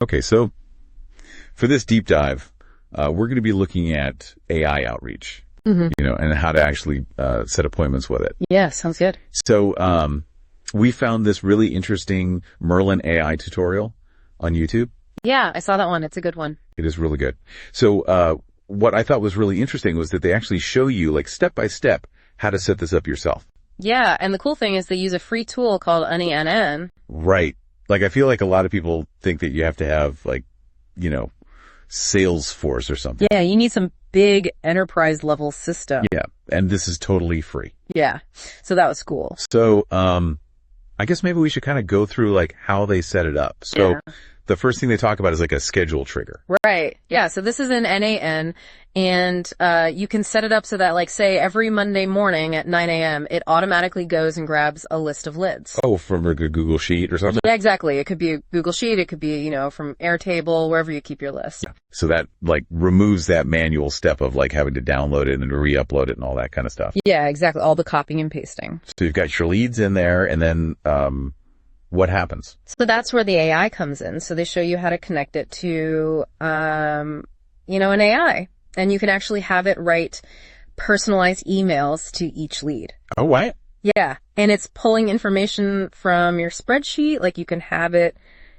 Okay, so for this deep dive, we're going to be looking at AI outreach, and how to actually set appointments with it. Yeah, sounds good. So we found this really interesting Merlin AI tutorial on YouTube. Yeah, I saw that one. It's a good one. It is really good. So what I thought was really interesting was that they actually show you, like, step by step how to set this up yourself. Yeah, and the cool thing is they use a free tool called AnyNN. Right. Like, I feel like a lot of people think that you have to have, like, Salesforce or something. Yeah, you need some big enterprise level system. Yeah, and this is totally free. Yeah, so that was cool. So I guess maybe we should kind of go through, like, how they set it up. So the first thing they talk about is, like, a schedule trigger. Right. Yeah, so this is in NAN, and you can set it up so that, like, say, every Monday morning at 9 a.m., it automatically goes and grabs a list of lids. Oh, from a Google Sheet or something? Yeah, exactly. It could be a Google Sheet. It could be, from Airtable, wherever you keep your list. Yeah. So that, like, removes that manual step of, like, having to download it and re-upload it and all that kind of stuff. Yeah, exactly. All the copying and pasting. So you've got your leads in there, and then what happens? So that's where the AI comes in. So they show you how to connect it to, an AI. And you can actually have it write personalized emails to each lead. Oh, what? Yeah. And it's pulling information from your spreadsheet. Like, you can have it,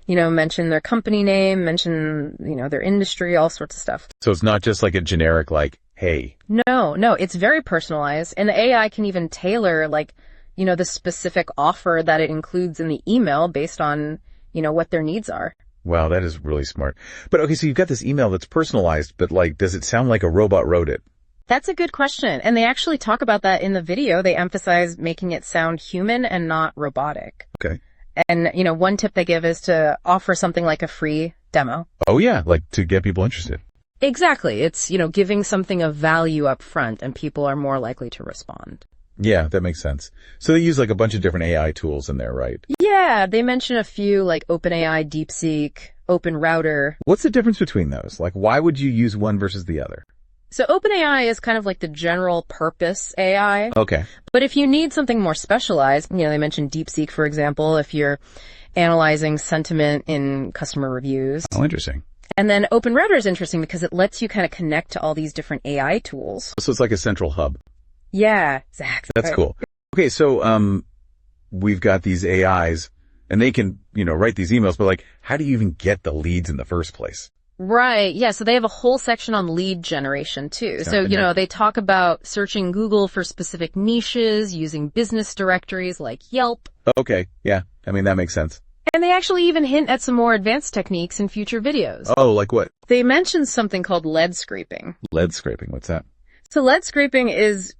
mention their company name, mention, their industry, all sorts of stuff. So it's not just like a generic, like, hey. No, it's very personalized. And the AI can even tailor, like, the specific offer that it includes in the email based on, what their needs are. Wow, that is really smart. But okay, so you've got this email that's personalized, but, like, does it sound like a robot wrote it? That's a good question. And they actually talk about that in the video. They emphasize making it sound human and not robotic. Okay. And, one tip they give is to offer something like a free demo. Oh, yeah, like to get people interested. Exactly. It's, giving something of value up front, and people are more likely to respond. Yeah, that makes sense. So they use, like, a bunch of different AI tools in there, right? Yeah, they mention a few, like OpenAI, DeepSeek, OpenRouter. What's the difference between those? Like, why would you use one versus the other? So OpenAI is kind of like the general purpose AI. Okay. But if you need something more specialized, they mentioned DeepSeek, for example, if you're analyzing sentiment in customer reviews. Oh, interesting. And then OpenRouter is interesting because it lets you kind of connect to all these different AI tools. So it's like a central hub. Yeah, exactly. That's cool. Okay, so we've got these AIs, and they can, write these emails, but, like, how do you even get the leads in the first place? Right. Yeah. So they have a whole section on lead generation too. So, they talk about searching Google for specific niches, using business directories like Yelp. Okay. Yeah. I mean, that makes sense. And they actually even hint at some more advanced techniques in future videos. Oh, like what? They mentioned something called lead scraping. Lead scraping. What's that? So lead scraping is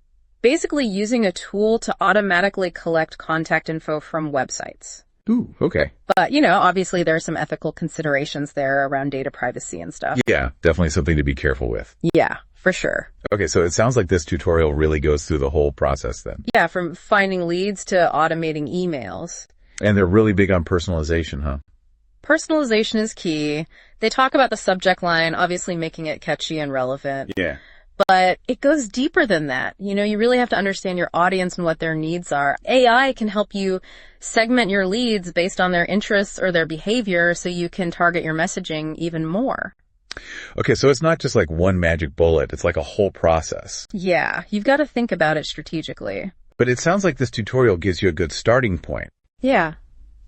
basically using a tool to automatically collect contact info from websites. Ooh, okay. But, obviously there are some ethical considerations there around data privacy and stuff. Yeah, definitely something to be careful with. Yeah, for sure. Okay, so it sounds like this tutorial really goes through the whole process then. Yeah, from finding leads to automating emails. And they're really big on personalization, huh? Personalization is key. They talk about the subject line, obviously making it catchy and relevant. Yeah. But it goes deeper than that. You really have to understand your audience and what their needs are. AI can help you segment your leads based on their interests or their behavior so you can target your messaging even more. Okay, so it's not just like one magic bullet. It's like a whole process. Yeah, you've got to think about it strategically. But it sounds like this tutorial gives you a good starting point. Yeah.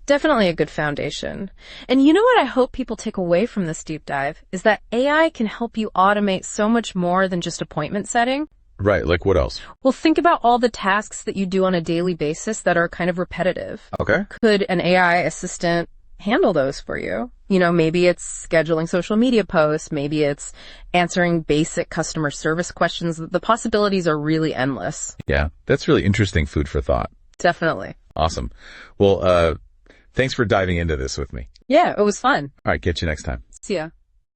Definitely a good foundation. And you know what I hope people take away from this deep dive is that AI can help you automate so much more than just appointment setting. Right, like what else? Well, think about all the tasks that you do on a daily basis that are kind of repetitive. Okay. Could an AI assistant handle those for you? Maybe it's scheduling social media posts. Maybe it's answering basic customer service questions. The possibilities are really endless. Yeah, that's really interesting food for thought. Definitely. Awesome. Well, thanks for diving into this with me. Yeah, it was fun. All right, catch you next time. See ya.